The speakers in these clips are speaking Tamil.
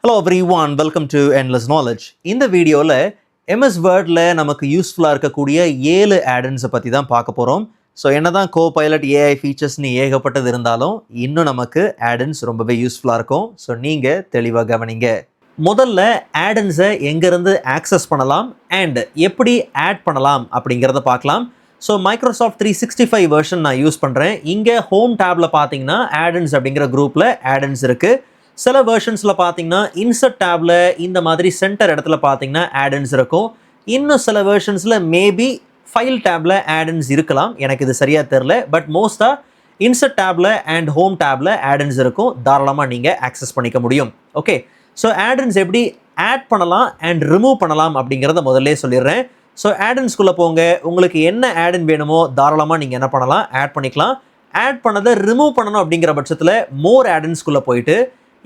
Hello everyone, welcome to Endless Knowledge. இந்த வீடியோவில் MS Wordல நமக்கு யூஸ்ஃபுல்லாக இருக்கக்கூடிய 7 add-ins பற்றி தான் பார்க்க போகிறோம். ஸோ என்னதான் Copilot AI ஃபீச்சர்ஸ்னு ஏகப்பட்டது இருந்தாலும் இன்னும் நமக்கு add-ins ரொம்பவே யூஸ்ஃபுல்லாக இருக்கும். ஸோ நீங்கள் தெளிவாக கவனிங்க. முதல்ல add-insஐ எங்கேருந்து ஆக்சஸ் பண்ணலாம் அண்ட் எப்படி ஆட் பண்ணலாம் அப்படிங்கிறத பார்க்கலாம். ஸோ மைக்ரோசாஃப்ட் 365 வெர்ஷன் நான் யூஸ் பண்ணுறேன். இங்கே ஹோம் டேப்பில் பார்த்தீங்கன்னா add-ins அப்படிங்கிற குரூப்பில் add-ins இருக்குது. சில வெர்ஷன்ஸில் பார்த்தீங்கன்னா இன்சர்ட் டேப்பில் இந்த மாதிரி சென்டர் இடத்துல பார்த்தீங்கன்னா add-ins இருக்கும். இன்னும் சில வெர்ஷன்ஸில் மேபி ஃபைல் டேப்பில் add-ins இருக்கலாம், எனக்கு இது சரியாக தெரில. பட் மோஸ்ட்டாக இன்சர்ட் டேப்பில் அண்ட் ஹோம் டேப்பில் add-ins இருக்கும். தாராளமாக நீங்கள் ஆக்சஸ் பண்ணிக்க முடியும். ஓகே, ஸோ add-ins எப்படி ஆட் பண்ணலாம் அண்ட் ரிமூவ் பண்ணலாம் அப்படிங்கிறத முதல்ல சொல்லிடுறேன். ஸோ add-insக்குள்ளே போங்க. உங்களுக்கு என்ன add-in வேணுமோ தாராளமாக நீங்கள் என்ன பண்ணலாம், ஆட் பண்ணிக்கலாம். ஆட் பண்ணதை ரிமூவ் பண்ணணும் அப்படிங்கிற பட்சத்தில் மோர் add-insக்குள்ளே போயிட்டு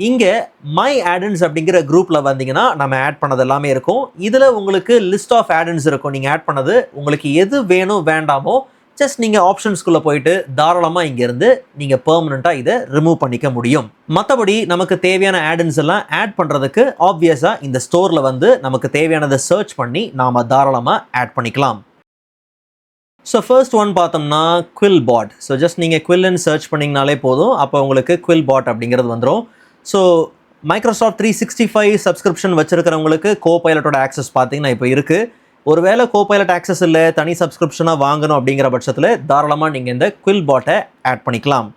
இங்கே மை add-ins அப்படிங்கிற குரூப்பில் வந்தீங்கன்னா நம்ம ஆட் பண்ணது எல்லாமே இருக்கும். இதில் உங்களுக்கு லிஸ்ட் ஆஃப் add-ins இருக்கும். நீங்கள் ஆட் பண்ணது உங்களுக்கு எது வேணும் வேண்டாமோ ஜஸ்ட் நீங்கள் ஆப்ஷன்ஸ்குள்ளே போயிட்டு தாராளமாக இங்கேருந்து நீங்கள் பெர்மனெண்ட்டாக இதை ரிமூவ் பண்ணிக்க முடியும். மற்றபடி நமக்கு தேவையான add-ins எல்லாம் ஆட் பண்ணுறதுக்கு ஆப்வியஸாக இந்த ஸ்டோரில் வந்து நமக்கு தேவையானதை சர்ச் பண்ணி நாம் தாராளமாக ஆட் பண்ணிக்கலாம். ஸோ ஃபர்ஸ்ட் ஒன் பார்த்தோம்னா Quillbot. ஸோ ஜஸ்ட் நீங்கள் Quillன்னு சர்ச் பண்ணிங்கனாலே போதும், அப்போ உங்களுக்கு Quillbot அப்படிங்கிறது வந்துடும். ஸோ மைக்ரோசாஃப்ட் 365 சப்ஸ்கிரிப்ஷன் வச்சுருக்கிறவங்களுக்கு கோபைலட்டோட ஆக்சஸ் பார்த்தீங்கன்னா இப்போ இருக்குது. ஒருவேளை கோபைலட் ஆக்சஸ் இல்லை, தனி சப்ஸ்கிரிப்ஷனாக வாங்கணும் அப்படிங்கிற பட்சத்தில் தாராளமாக நீங்கள் இந்த Quillbot-ஐ ஆட் பண்ணிக்கலாம்.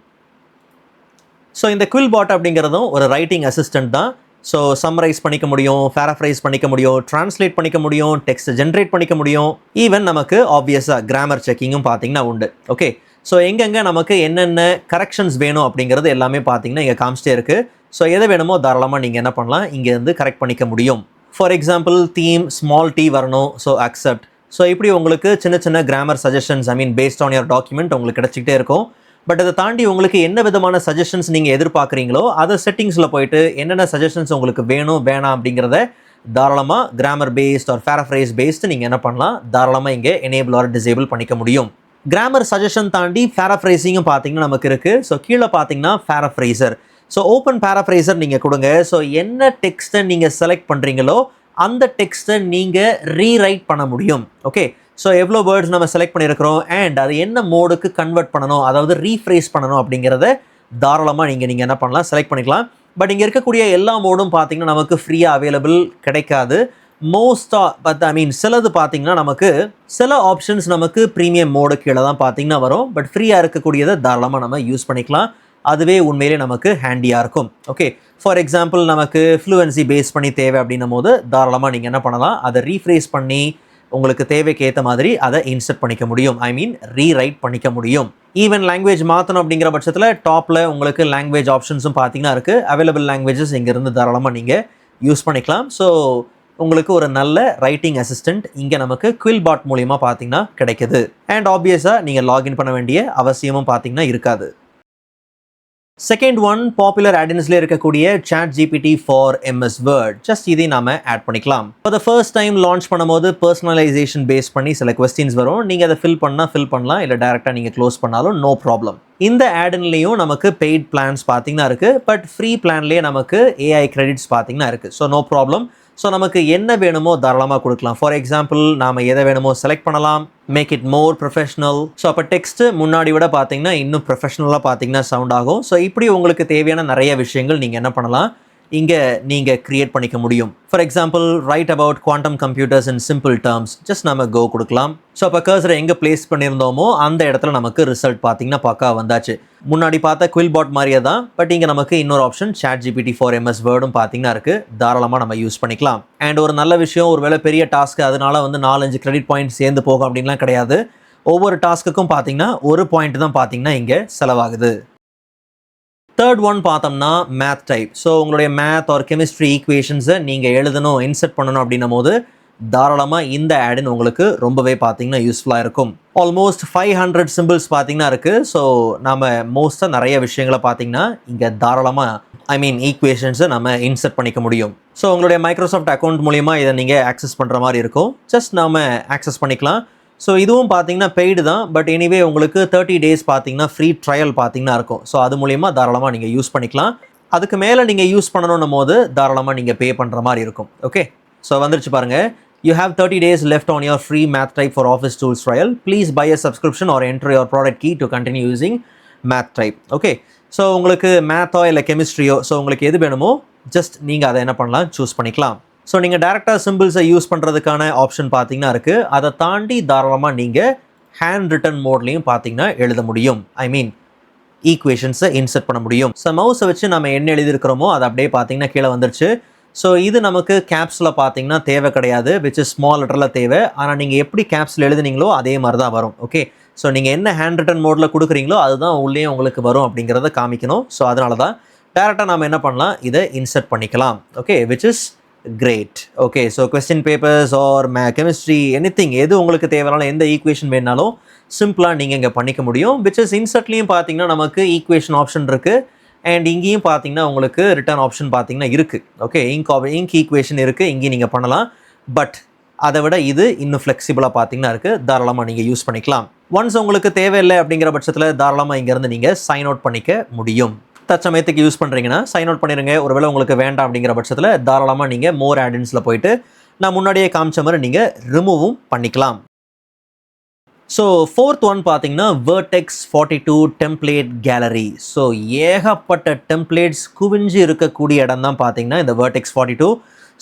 ஸோ இந்த Quillbot அப்படிங்கிறதும் ஒரு ரைட்டிங் அசிஸ்டன்ட் தான். ஸோ சம்மரைஸ் பண்ணிக்க முடியும், பேராஃப்ரைஸ் பண்ணிக்க முடியும், ட்ரான்ஸ்லேட் பண்ணிக்க முடியும், டெக்ஸ்ட் ஜென்ரேட் பண்ணிக்க முடியும். ஈவன் நமக்கு ஆப்வியஸாக கிராமர் செக்கிங்கும் பார்த்தீங்கன்னா உண்டு. ஓகே, ஸோ எங்கெங்கே நமக்கு என்னென்ன கரெக்ஷன்ஸ் வேணும் அப்படிங்கிறது எல்லாமே பார்த்தீங்கன்னா இங்கே காமிச்சிட்டே இருக்குது. ஸோ எதை வேணுமோ தாராளமாக நீங்கள் என்ன பண்ணலாம், இங்கேருந்து கரெக்ட் பண்ணிக்க முடியும். For example theme small T வரணும், ஸோ அக்செப்ட். ஸோ இப்படி உங்களுக்கு சின்ன சின்ன grammar suggestions based on your document உங்களுக்கு கிடச்சிக்கிட்டே இருக்கும். பட் அதை தாண்டி உங்களுக்கு என்ன விதமான சஜஷன்ஸ் நீங்கள் எதிர்பார்க்குறீங்களோ அதை செட்டிங்ஸில் போயிட்டு என்னென்ன சஜஷன்ஸ் உங்களுக்கு வேணும் வேணாம் அப்படிங்கிறத தாராளமாக grammar based or paraphrase based நீங்கள் என்ன பண்ணலாம், தாராளமாக இங்கே எனேபிள் ஆர் டிசேபிள் பண்ணிக்க முடியும். கிராமர் சஜஷன் தாண்டி பேராஃப்ரைசிங்கும் பார்த்தீங்கன்னா நமக்கு இருக்குது. ஸோ கீழே பார்த்தீங்கன்னா பேராஃப்ரைசர். ஸோ ஓப்பன் பேராஃப்ரைசர் நீங்கள் கொடுங்க. ஸோ என்ன டெக்ஸ்ட்டை நீங்கள் செலக்ட் பண்ணுறீங்களோ அந்த டெக்ஸ்ட்டை நீங்கள் ரீரைட் பண்ண முடியும். ஓகே, ஸோ எவ்வளோ வேர்ட்ஸ் நம்ம செலக்ட் பண்ணியிருக்கிறோம் அண்ட் அது என்ன மோடுக்கு கன்வெர்ட் பண்ணணும், அதாவது ரீஃப்ரேஸ் பண்ணணும் அப்படிங்கிறத தாராளமாக நீங்கள் என்ன பண்ணலாம், செலக்ட் பண்ணிக்கலாம். பட் இங்கே இருக்கக்கூடிய எல்லா மோடும் பார்த்தீங்கன்னா நமக்கு ஃப்ரீயாக அவைலபிள் கிடைக்காது. சிலது பார்த்தீங்கன்னா நமக்கு சில ஆப்ஷன்ஸ் நமக்கு ப்ரீமியம் மோடு கீழே தான் பார்த்தீங்கன்னா வரும். பட் ஃப்ரீயாக இருக்கக்கூடியதை தாராளமாக நம்ம யூஸ் பண்ணிக்கலாம். அதுவே உண்மையிலே நமக்கு ஹேண்டியாக இருக்கும். ஓகே, ஃபார் எக்ஸாம்பிள் நமக்கு ஃப்ளூவன்சி பேஸ் பண்ணி தேவை அப்படின்னும் போது தாராளமாக நீங்கள் என்ன பண்ணலாம், அதை ரீஃப்ரேஸ் பண்ணி உங்களுக்கு தேவைக்கு ஏற்ற மாதிரி அதை இன்சர்ட் பண்ணிக்க முடியும். ரீரைட் பண்ணிக்க முடியும். ஈவன் லாங்குவேஜ் மாற்றணும் அப்படிங்கிற பட்சத்தில் டாப்பில் உங்களுக்கு லாங்குவேஜ் ஆப்ஷன்ஸும் பார்த்தீங்கன்னா இருக்குது. அவைலபிள் லாங்குவேஜஸ் இங்கேருந்து தாராளமாக நீங்கள் யூஸ் பண்ணிக்கலாம். ஸோ உங்களுக்கு ஒரு நல்ல ரைட்டிங் அசிஸ்டன்ட் இங்கே நமக்கு Quillbot மூலிமா பார்த்தீங்கன்னா கிடைக்குது. அண்ட் ஆப்வியஸாக நீங்கள் லாகின் பண்ண வேண்டிய அவசியமும் பார்த்தீங்கன்னா இருக்காது. செகண்ட் ஒன் பாப்புலர் add-insல இருக்கக்கூடிய ChatGPT for MS Word. Just இதை நாம ஆட் பண்ணிக்கலாம். இப்போ த ஃபர்ஸ்ட் டைம் லான்ச் பண்ணும்போது பர்சனலைசேஷன் பேஸ் பண்ணி சில கொஸ்டின்ஸ் வரும். நீங்கள் அதை ஃபில் பண்ணலாம், இல்லை டேரெக்டாக நீங்கள் க்ளோஸ் பண்ணாலும் நோ ப்ராப்ளம். இந்த add-inலையும் நமக்கு பெய்ட் பிளான்ஸ் பார்த்தீங்கன்னா இருக்குது. பட் ஃப்ரீ பிளான்லேயே நமக்கு AI கிரெடிட்ஸ் பார்த்தீங்கன்னா இருக்குது. So no problem. ஸோ நமக்கு என்ன வேணுமோ தாராளமாக கொடுக்கலாம். ஃபார் எக்ஸாம்பிள் நாம் எதை வேணுமோ செலக்ட் பண்ணலாம். Make it more professional. So அப்போ டெக்ஸ்ட்டு முன்னாடி விட பார்த்தீங்கன்னா இன்னும் ப்ரொஃபஷனலாக பார்த்தீங்கன்னா சவுண்ட் ஆகும். ஸோ இப்படி உங்களுக்கு தேவையான நிறைய விஷயங்கள் நீங்கள் என்ன பண்ணலாம், இங்கே நீங்கள் க்ரியேட் பண்ணிக்க முடியும். For example right about quantum computers in simple terms. Just நம்ம கோ கொடுக்கலாம். ஸோ அப்போ கர்சரை எங்கே பிளேஸ் பண்ணியிருந்தோமோ அந்த இடத்துல நமக்கு ரிசல்ட் பார்த்தீங்கன்னா பக்கா வந்தாச்சு. முன்னாடி பார்த்த Quillbot மாதிரியே தான். பட் இங்கே நமக்கு இன்னொரு ஆப்ஷன் ChatGPT ஃபார் MS Wordம் பார்த்தீங்கன்னா இருக்குது. தாராளமாக நம்ம யூஸ் பண்ணிக்கலாம். அண்ட் ஒரு நல்ல விஷயம், ஒரு வேளை பெரிய டாஸ்க்கு அதனால வந்து 4-5 கிரெடிட் பாயிண்ட் சேர்ந்து போகும் அப்படின்லாம் கிடையாது. ஒவ்வொரு டாஸ்க்குக்கும் பார்த்தீங்கன்னா ஒரு பாயிண்ட் தான் பார்த்தீங்கன்னா இங்கே செலவாகுது. தேர்ட் ஒன் பார்த்தோம்னா மேத் டைப். ஸோ உங்களுடைய மேத் ஆர் கெமிஸ்ட்ரி ஈக்குவேஷன்ஸை நீங்கள் எழுதணும், இன்சர்ட் பண்ணணும் அப்படின்னும் போது தாராளமாக இந்த add-in உங்களுக்கு ரொம்பவே பார்த்தீங்கன்னா யூஸ்ஃபுல்லாக இருக்கும். ஆல்மோஸ்ட் 500 சிம்பிள்ஸ் பார்த்தீங்கன்னா இருக்குது. ஸோ நம்ம மோஸ்ட்டாக நிறைய விஷயங்களை பார்த்தீங்கன்னா இங்கே தாராளமாக ஈக்குவேஷன்ஸை நம்ம இன்சர்ட் பண்ணிக்க முடியும். ஸோ உங்களுடைய மைக்ரோசாஃப்ட் அக்கௌண்ட் மூலிமா இதை நீங்கள் ஆக்சஸ் பண்ணுற மாதிரி இருக்கும். ஜஸ்ட் நாம் ஆக்சஸ் பண்ணிக்கலாம். ஸோ இதுவும் பார்த்தீங்கன்னா பெய்டு தான். பட் எனிவே உங்களுக்கு 30 days பார்த்தீங்கன்னா ஃப்ரீ ட்ரையல் பார்த்தீங்கன்னா இருக்கும். ஸோ அது மூலிமா தாராளமாக நீங்கள் யூஸ் பண்ணிக்கலாம். அதுக்கு மேலே நீங்கள் யூஸ் பண்ணணும் போது தாராளமாக நீங்கள் பே பண்ணுற மாதிரி இருக்கும். ஓகே, ஸோ வந்துருச்சு பாருங்கள். You have 30 days left on your free math type for Office Tools trial. Please buy a subscription or enter your product key to continue using math type. Okay, so உங்களுக்கு மேத்தோ இல்லை கெமிஸ்ட்ரியோ, ஸோ உங்களுக்கு எது வேணுமோ ஜஸ்ட் நீங்கள் அதை என்ன பண்ணலாம், சூஸ் பண்ணிக்கலாம். ஸோ நீங்கள் டேரெக்டாக சிம்பிள்ஸை யூஸ் பண்ணுறதுக்கான ஆப்ஷன் பார்த்தீங்கன்னா இருக்குது. அதை தாண்டி தாராளமாக நீங்கள் ஹேண்ட் ரிட்டன் மோட்லேயும் பார்த்தீங்கன்னா எழுத முடியும். ஐ மீன் ஈக்குவேஷன்ஸை இன்சர்ட் பண்ண முடியும். ஸோ மவுஸை வச்சு நம்ம என்ன எழுதியிருக்கிறோமோ அது அப்படியே பார்த்தீங்கன்னா கீழே வந்துருச்சு. ஸோ இது நமக்கு கேப்ஸில் பார்த்தீங்கன்னா தேவை கிடையாது, விச் இஸ் ஸ்மால் லெட்டரில் தேவை. ஆனால் நீங்கள் எப்படி கேப்ஸில் எழுதுனீங்களோ அதே மாதிரி தான் வரும். ஓகே, ஸோ நீங்கள் என்ன ஹேண்ட் ரிட்டன் மோடில் கொடுக்குறீங்களோ அதுதான் உள்ளே உங்களுக்கு வரும் அப்படிங்கிறத காமிக்கணும். ஸோ அதனால தான் டேரெக்டாக நம்ம என்ன பண்ணலாம், இதை இன்சர்ட் பண்ணிக்கலாம். Okay, which is great. Okay, so question papers or chemistry anything எது உங்களுக்கு தேவையான எந்த ஈக்குவேஷன் வேணாலும் சிம்பிளாக நீங்கள் இங்கே பண்ணிக்க முடியும். விச் இஸ் இன்சர்ட்லேயும் பார்த்தீங்கன்னா நமக்கு ஈக்குவேஷன் ஆப்ஷன் இருக்குது. அண்ட் இங்கேயும் பார்த்தீங்கன்னா உங்களுக்கு ரிட்டர்ன் ஆப்ஷன் பார்த்தீங்கன்னா இருக்குது. ஓகே, இங்க் ஈக்குவேஷன் இருக்குது, இங்கேயும் நீங்கள் பண்ணலாம். பட் அதை விட இது இன்னும் ஃப்ளெக்சிபிளாக பார்த்தீங்கன்னா இருக்குது. தாராளமாக நீங்கள் யூஸ் பண்ணிக்கலாம். ஒன்ஸ் உங்களுக்கு தேவையில்லை அப்படிங்கிற பட்சத்தில் தாராளமாக இங்கேருந்து நீங்கள் சைன் அவுட் பண்ணிக்க முடியும். தற்சமயத்துக்கு யூஸ் பண்ணுறீங்கன்னா சைன் அவுட் பண்ணிடுங்க. ஒருவேளை உங்களுக்கு வேண்டாம் அப்படிங்கிற பட்சத்தில் தாராளமாக நீங்கள் மோர் ஆடின்ஸில் போயிட்டு நான் முன்னாடியே காமிச்ச மாதிரி நீங்கள் ரிமூவும் பண்ணிக்கலாம். ஸோ ஃபோர்த் ஒன் பார்த்தீங்கன்னா வெர்டெக்ஸ் 42 டெம்ப்ளேட் கேலரி. ஸோ ஏகப்பட்ட டெம்ப்ளேட்ஸ் குவிஞ்சு இருக்கக்கூடிய இடம் தான் பார்த்தீங்கன்னா இந்த வெர்டெக்ஸ் 42.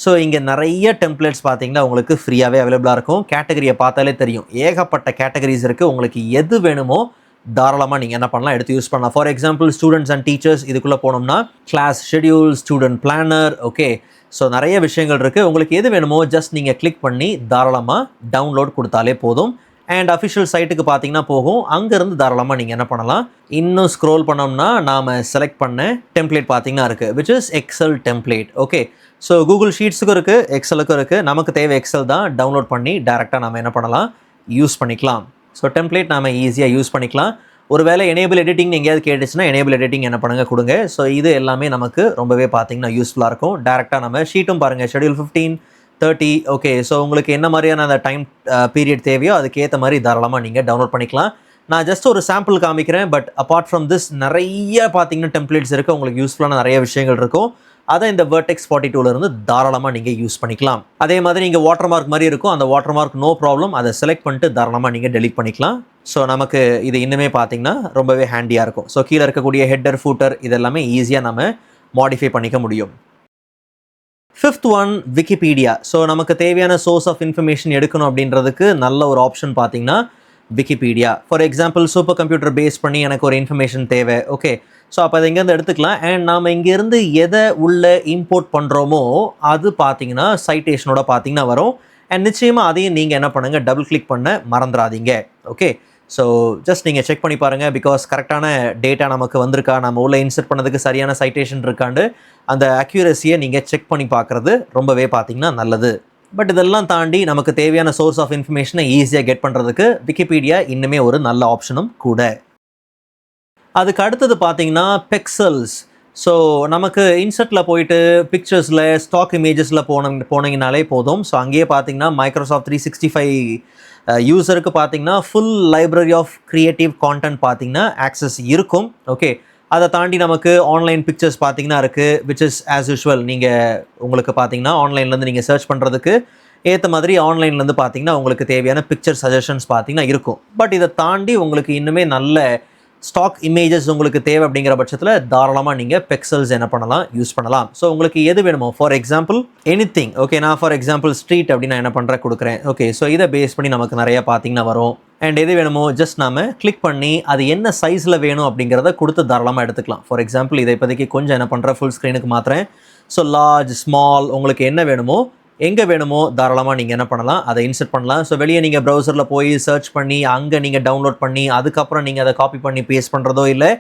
ஸோ இங்கே நிறைய டெம்ப்ளேட்ஸ் பார்த்தீங்கன்னா உங்களுக்கு ஃப்ரீயாகவே அவைலபிளாக இருக்கும். கேட்டகரியை பார்த்தாலே தெரியும், ஏகப்பட்ட கேட்டகரிஸ் இருக்குது. உங்களுக்கு எது வேணுமோ தாராளமாக நீங்கள் என்ன பண்ணலாம், எடுத்து யூஸ் பண்ணலாம். For example students and teachers இதுக்குள்ளே போனோம்னா class schedule, student planner. Okay, so நிறைய விஷயங்கள் இருக்குது. உங்களுக்கு எது வேணுமோ ஜஸ்ட் நீங்கள் கிளிக் பண்ணி தாராளமாக டவுன்லோட் கொடுத்தாலே போதும். அண்ட் அஃபிஷியல் சைட்டுக்கு பார்த்தீங்கன்னா போகும். அங்கேருந்து தாராளமாக நீங்கள் என்ன பண்ணலாம், இன்னும் ஸ்க்ரோல் பண்ணோம்னா நாம் செலக்ட் பண்ண டெம்ப்ளேட் பார்த்தீங்கன்னா இருக்குது, which is excel template. Okay, so Google ஷீட்ஸுக்கும் இருக்குது, எக்ஸலுக்கும் இருக்குது. நமக்கு தேவை எக்ஸல் தான். டவுன்லோட் பண்ணி டேரெக்டாக நம்ம என்ன பண்ணலாம், யூஸ் பண்ணிக்கலாம். ஸோ டெம்ப்ளேட் நாம் ஈஸியாக யூஸ் பண்ணிக்கலாம். ஒருவேளை எனேபிள் எடிட்டிங் எங்கேயாவது கேட்டுச்சுன்னா எனேபிள் எடிட்டிங் என்ன பண்ணுங்கள் கொடுங்க. ஸோ இது எல்லாமே நமக்கு ரொம்பவே பார்த்தீங்கன்னா யூஸ்ஃபுல்லாக இருக்கும். டேரெக்டாக நம்ம ஷீட்டும் பாருங்கள், ஷெடியூல் 15, 30. ஓகே, ஸோ உங்களுக்கு என்ன மாதிரியான அந்த டைம் பீரியட் தேவையோ அதுக்கேற்ற மாதிரி தாராளமாக நீங்கள் டவுன்லோட் பண்ணிக்கலாம். நான் ஜஸ்ட் ஒரு சாம்பிள் காமிக்கிறேன். பட் அப்பார்ட் ஃப்ரம் திஸ் நிறைய பார்த்தீங்கன்னா டெம்ப்ளேட்ஸ் இருக்குது. உங்களுக்கு யூஸ்ஃபுல்லான நிறைய விஷயங்கள் இருக்கும். அதை இந்த வெர்டெக்ஸ் 42 தாராளமாக நீங்கள் யூஸ் பண்ணிக்கலாம். அதே மாதிரி நீங்கள் வாட்டர் மார்க் மாதிரி இருக்கும். அந்த வாட்டர் மார்க் நோ ப்ராப்ளம், அதை செலக்ட் பண்ணிட்டு தாராளமாக நீங்கள் டெலிட் பண்ணிக்கலாம். ஸோ நமக்கு இது இன்னுமே பார்த்தீங்கன்னா ரொம்பவே ஹேண்டியாக இருக்கும். ஸோ கீழே இருக்கக்கூடிய ஹெட்டர், ஃபூட்டர் இதெல்லாமே ஈஸியாக நம்ம மாடிஃபை பண்ணிக்க முடியும். Fifth one Wikipedia. ஸோ நமக்கு தேவையான சோர்ஸ் ஆஃப் இன்ஃபர்மேஷன் எடுக்கணும் அப்படின்றதுக்கு நல்ல ஒரு ஆப்ஷன் பார்த்தீங்கன்னா Wikipedia. For example super computer base பண்ணி எனக்கு ஒரு இன்ஃபர்மேஷன் தேவை. ஓகே, ஸோ அப்போ அதை இங்கேருந்து எடுத்துக்கலாம். அண்ட் நாம் இங்கேருந்து எதை உள்ள இம்போர்ட் பண்ணுறோமோ அது பார்த்தீங்கன்னா சைட்டேஷனோட பார்த்தீங்கன்னா வரும். அண்ட் நிச்சயமாக அதையும் நீங்கள் என்ன பண்ணுங்கள், டபுள் கிளிக் பண்ண மறந்துடாதீங்க. ஓகே, ஸோ ஜஸ்ட் நீங்கள் செக் பண்ணி பாருங்கள். பிகாஸ் கரெக்டான டேட்டா நமக்கு வந்திருக்கா, நம்ம உள்ள இன்சர்ட் பண்ணதுக்கு சரியான சைட்டேஷன் இருக்காண்டு அந்த அக்யூரஸியை நீங்கள் செக் பண்ணி பார்க்குறது ரொம்பவே பார்த்தீங்கன்னா நல்லது. பட் இதெல்லாம் தாண்டி நமக்கு தேவையான சோர்ஸ் ஆஃப் இன்ஃபர்மேஷனை ஈஸியாக கெட் பண்ணுறதுக்கு விக்கிபீடியா இன்னுமே ஒரு நல்ல ஆப்ஷனும் கூட. அதுக்கு அடுத்தது பார்த்தீங்கன்னா பெக்சல்ஸ். ஸோ நமக்கு இன்சர்ட்டில் போயிட்டு பிக்சர்ஸில் ஸ்டாக் இமேஜஸில் போனீங்கனாலே போதும். ஸோ அங்கேயே பார்த்தீங்கன்னா மைக்ரோசாஃப்ட் 365 யூஸருக்கு பார்த்தீங்கன்னா full library of creative content பார்த்தீங்கன்னா ஆக்சஸ் இருக்கும். ஓகே, அதை தாண்டி நமக்கு ஆன்லைன் பிக்சர்ஸ் பார்த்தீங்கன்னா இருக்குது, விச் இஸ் ஆஸ் யூஷுவல். நீங்கள் உங்களுக்கு பார்த்தீங்கன்னா ஆன்லைன்லேருந்து நீங்கள் சர்ச் பண்ணுறதுக்கு ஏற்ற மாதிரி ஆன்லைன்லேருந்து பார்த்தீங்கன்னா உங்களுக்கு தேவையான பிக்சர் சஜஷன்ஸ் பார்த்தீங்கன்னா இருக்கும். பட் இதை தாண்டி உங்களுக்கு இன்னுமே நல்ல ஸ்டாக் இமேஜஸ் உங்களுக்கு தேவை அப்படிங்கிற பட்சத்தில் தாராளமாக நீங்கள் பெக்சல்ஸ் என்ன பண்ணலாம், யூஸ் பண்ணலாம். ஸோ உங்களுக்கு எது வேணுமோ, ஃபார் எக்ஸாம்பிள் எனிதிங். ஓகே, நான் ஃபார் எக்ஸாம்பிள் ஸ்ட்ரீட் அப்படின்னு நான் என்ன பண்ணுறேன் கொடுக்குறேன். ஓகே, ஸோ இதை பேஸ் பண்ணி நமக்கு நிறையா பார்த்தீங்கன்னா வரும். அண்ட் எது வேணுமோ ஜஸ்ட் நாம் கிளிக் பண்ணி அது என்ன சைஸில் வேணும் அப்படிங்கிறத கொடுத்து தாராளமாக எடுத்துக்கலாம். ஃபார் எக்ஸாம்பிள் இதை இப்போதைக்கு கொஞ்சம் என்ன பண்ணுறேன், ஃபுல் ஸ்க்ரீனுக்கு மாற்றுறேன். ஸோ லார்ஜ், ஸ்மால் உங்களுக்கு என்ன வேணுமோ எங்கே வேணுமோ தாராளமாக நீங்கள் என்ன பண்ணலாம், அதை இன்சர்ட் பண்ணலாம். ஸோ வெளியே நீங்கள் ப்ரௌசரில் போய் சர்ச் பண்ணி அங்கே நீங்கள் டவுன்லோட் பண்ணி அதுக்கப்புறம் நீங்கள் அதை காப்பி பண்ணி பேஸ்ட் பண்ணுறதோ இல்லை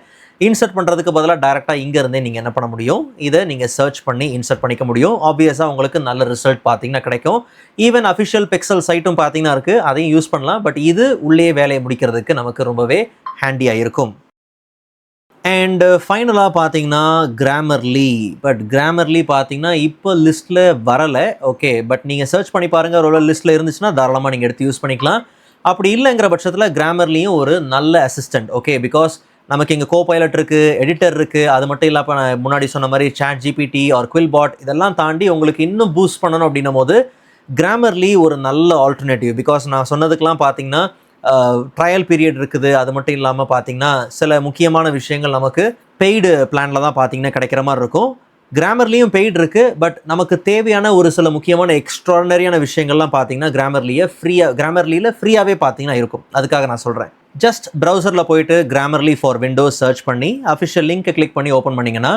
இன்சர்ட் பண்ணுறதுக்கு பதிலாக டேரெக்டாக இங்கேருந்தே நீங்கள் என்ன பண்ண முடியும், இதை நீங்கள் சர்ச் பண்ணி இன்சர்ட் பண்ணிக்க முடியும். ஆப்வியஸாக உங்களுக்கு நல்ல ரிசல்ட் பார்த்தீங்கன்னா கிடைக்கும். ஈவன் அஃபிஷியல் பிக்சல் சைட்டும் பார்த்தீங்கன்னா இருக்குது, அதையும் யூஸ் பண்ணலாம். பட் இது உள்ளே வேலையை முடிக்கிறதுக்கு நமக்கு ரொம்பவே ஹேண்டியாக இருக்கும். அண்ட் ஃபைனலாக பார்த்தீங்கன்னா கிராமர்லி. பட் கிராமர்லி பார்த்தீங்கன்னா இப்போ லிஸ்ட்டில் வரலை. ஓகே, பட் நீங்கள் சர்ச் பண்ணி பாருங்கள், ஒரு லிஸ்ட்டில் இருந்துச்சுன்னா தாராளமாக நீங்கள் எடுத்து யூஸ் பண்ணிக்கலாம். அப்படி இல்லைங்கிற பட்சத்தில் கிராமர்லியும் ஒரு நல்ல அசிஸ்டன்ட். ஓகே, பிகாஸ் நமக்கு இங்கே கோபைலட் இருக்குது, எடிட்டர் இருக்குது. அது மட்டும் இல்லாமல் நான் முன்னாடி சொன்ன மாதிரி சாட் ஜிபிடி ஆர் குவில்பாட் இதெல்லாம் தாண்டி உங்களுக்கு இன்னும் பூஸ்ட் பண்ணணும் அப்படின்னும் போது கிராமர்லி ஒரு நல்ல ஆல்டர்னேட்டிவ். பிகாஸ் நான் சொன்னதுக்கெலாம் பார்த்தீங்கன்னா ட்ரையல் பீரியட் இருக்குது. அது மட்டும் இல்லாமல் பார்த்தீங்கன்னா சில முக்கியமான விஷயங்கள் நமக்கு பெய்டு பிளானில் தான் பார்த்தீங்கன்னா கிடைக்கிற மாதிரி இருக்கும். கிராமர்லியும் பெய்டு இருக்குது. பட் நமக்கு தேவையான ஒரு சில முக்கியமான எக்ஸ்ட்ரானரியான விஷயங்கள்லாம் பார்த்தீங்கன்னா கிராமர்லியில் ஃப்ரீயாகவே பார்த்தீங்கன்னா இருக்கும். அதுக்காக நான் சொல்கிறேன். ஜஸ்ட் ப்ரௌசரில் போயிட்டு கிராமர்லி ஃபார் விண்டோஸ் சர்ச் பண்ணி அஃபிஷியல் லிங்க்கை கிளிக் பண்ணி ஓப்பன் பண்ணிங்கன்னா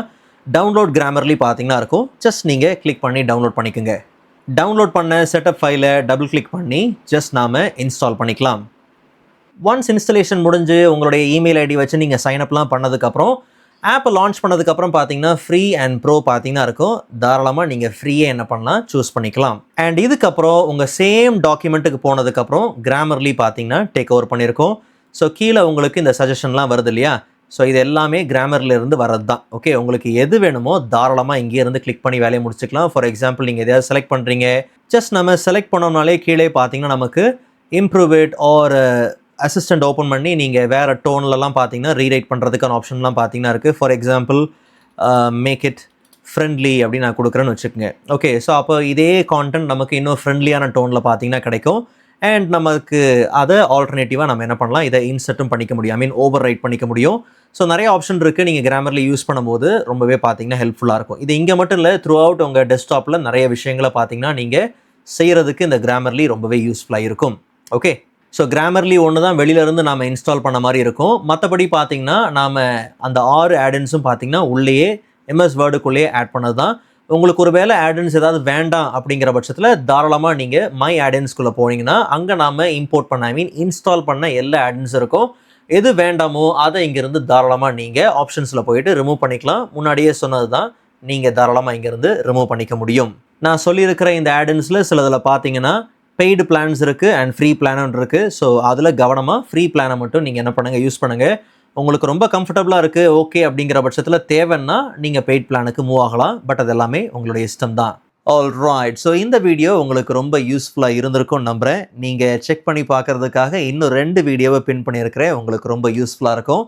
டவுன்லோட் கிராமர்லி பார்த்தீங்கன்னா இருக்கும். ஜஸ்ட் நீங்கள் கிளிக் பண்ணி டவுன்லோட் பண்ணிக்கோங்க. டவுன்லோட் பண்ண செட்டப் ஃபைலை டபுள் கிளிக் பண்ணி ஜஸ்ட் நாம் இன்ஸ்டால் பண்ணிக்கலாம். ஒன்ஸ் இன்ஸ்டலேஷன் முடிஞ்சு உங்களுடைய இமெயில் ஐடி வச்சு நீங்கள் சைன்அப்லாம் பண்ணதுக்கப்புறம் ஆப்பை லான்ச் பண்ணதுக்கப்புறம் பார்த்தீங்கன்னா ஃப்ரீ அண்ட் ப்ரோ பார்த்தீங்கன்னா இருக்கும். தாராளமாக நீங்கள் ஃப்ரீயே என்ன பண்ணலாம் சூஸ் பண்ணிக்கலாம். அண்ட் இதுக்கப்புறம் உங்கள் சேம் டாக்குமெண்ட்டுக்கு போனதுக்கப்புறம் கிராமர்லி பார்த்தீங்கன்னா டேக் ஓவர் பண்ணியிருக்கோம். ஸோ கீழே உங்களுக்கு இந்த சஜஷன்லாம் வருது இல்லையா? ஸோ இது எல்லாமே கிராமர்லேருந்து வரது தான். ஓகே, உங்களுக்கு எது வேணுமோ தாராளமாக இங்கே இருந்து கிளிக் பண்ணி வேலையை முடிச்சுக்கலாம். ஃபார் எக்ஸாம்பிள் நீங்கள் எதையாவது செலக்ட் பண்ணுறீங்க, ஜஸ்ட் நம்ம செலக்ட் பண்ணோம்னாலே கீழே பார்த்தீங்கன்னா நமக்கு improve it or assistant open பண்ணி நீங்கள் வேறு டோன்லலாம் பார்த்தீங்கன்னா ரீரைட் பண்ணுறதுக்கான ஆப்ஷன்லாம் பார்த்தீங்கன்னா இருக்குது. For example make it friendly அப்படின்னு நான் கொடுக்குறேன்னு வச்சுக்கோங்க. ஓகே, ஸோ அப்போ இதே கான்டென்ட் நமக்கு இன்னும் ஃப்ரெண்ட்லியான டோனில் பார்த்தீங்கன்னா கிடைக்கும். அண்ட் நமக்கு அதை ஆல்டர்னேட்டிவாக நம்ம என்ன பண்ணலாம், இதை இன்சர்ட்டும் பண்ணிக்க முடியும், ஓவர் ரைட் பண்ணிக்க முடியும். ஸோ நிறைய ஆப்ஷன் இருக்குது. நீங்கள் கிராமர்லி யூஸ் பண்ணும்போது ரொம்பவே பார்த்தீங்கன்னா ஹெல்ப்ஃபுல்லாக இருக்கும். இது இங்கே மட்டும் இல்லை, த்ரூ அவுட் உங்கள் டெஸ்க்டாப்பில் நிறைய விஷயங்களை பார்த்தீங்கன்னா நீங்கள் செய்கிறதுக்கு இந்த கிராமர்லி ரொம்பவே யூஸ்ஃபுல்லாக இருக்கும். ஓகே, ஸோ கிராமர்லி ஒன்று தான் வெளியிலேருந்து நாம் இன்ஸ்டால் பண்ண மாதிரி இருக்கும். மற்றபடி பார்த்தீங்கன்னா நாம் அந்த 6 ஆடன்ஸும் பார்த்தீங்கன்னா உள்ளேயே எம்எஸ் வேர்டுக்குள்ளேயே ஆட் பண்ணது தான். உங்களுக்கு ஒரு வேளை ஆடன்ஸ் ஏதாவது வேண்டாம் அப்படிங்கிற பட்சத்தில் தாராளமாக நீங்கள் மை ஆடன்ஸ்குள்ளே போனீங்கன்னா அங்கே நாம் இம்போர்ட் பண்ண இன்ஸ்டால் பண்ண எல்லா ஆடன்ஸ் இருக்கும். எது வேண்டாமோ அதை இங்கேருந்து தாராளமாக நீங்கள் ஆப்ஷன்ஸில் போயிட்டு ரிமூவ் பண்ணிக்கலாம். முன்னாடியே சொன்னது தான், நீங்கள் தாராளமாக இங்கேருந்து ரிமூவ் பண்ணிக்க முடியும். நான் சொல்லியிருக்கிற இந்த ஆடன்ஸில் சிலதில் பார்த்தீங்கன்னா பெய்டு பிளான்ஸ் இருக்குது அண்ட் ஃப்ரீ பிளானும் இருக்குது. ஸோ அதில் கவனமாக ஃப்ரீ பிளானை மட்டும் நீங்கள் என்ன பண்ணுங்கள், யூஸ் பண்ணுங்கள். உங்களுக்கு ரொம்ப கம்ஃபர்டபுளாக இருக்குது ஓகே அப்படிங்கிற பட்சத்தில் தேவைன்னா நீங்கள் பெய்ட் பிளானுக்கு மூவ் ஆகலாம். பட் அது எல்லாமே உங்களுடைய இஷ்டம் தான். ஆல் ரைட், ஸோ இந்த வீடியோ உங்களுக்கு ரொம்ப யூஸ்ஃபுல்லாக இருந்திருக்கும்னு நம்புகிறேன். நீங்கள் செக் பண்ணி பார்க்குறதுக்காக இன்னும் 2 வீடியோவை பின் பண்ணியிருக்கிறேன். உங்களுக்கு ரொம்ப யூஸ்ஃபுல்லாக இருக்கும்.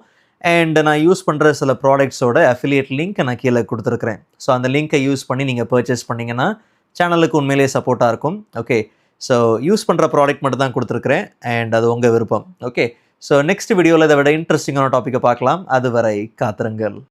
அண்ட் நான் யூஸ் பண்ணுற சில ப்ராடக்ட்ஸோட அஃபிலியேட் லிங்க் நான் கீழே கொடுத்துருக்குறேன். ஸோ அந்த லிங்க்கை யூஸ் பண்ணி நீங்கள் பர்ச்சேஸ் பண்ணிங்கன்னா சேனலுக்கு உண்மையிலேயே சப்போர்ட்டாக இருக்கும். ஓகே, ஸோ யூஸ் பண்ணுற ப்ராடக்ட் மட்டும் தான் கொடுத்துருக்குறேன் அண்ட் அது உங்கள் விருப்பம். ஓகே, ஸோ நெக்ஸ்ட் வீடியோவில் இதை விட இன்ட்ரெஸ்டிங்கான டாப்பிக்கை பார்க்கலாம். அதுவரை காத்திருங்கள்.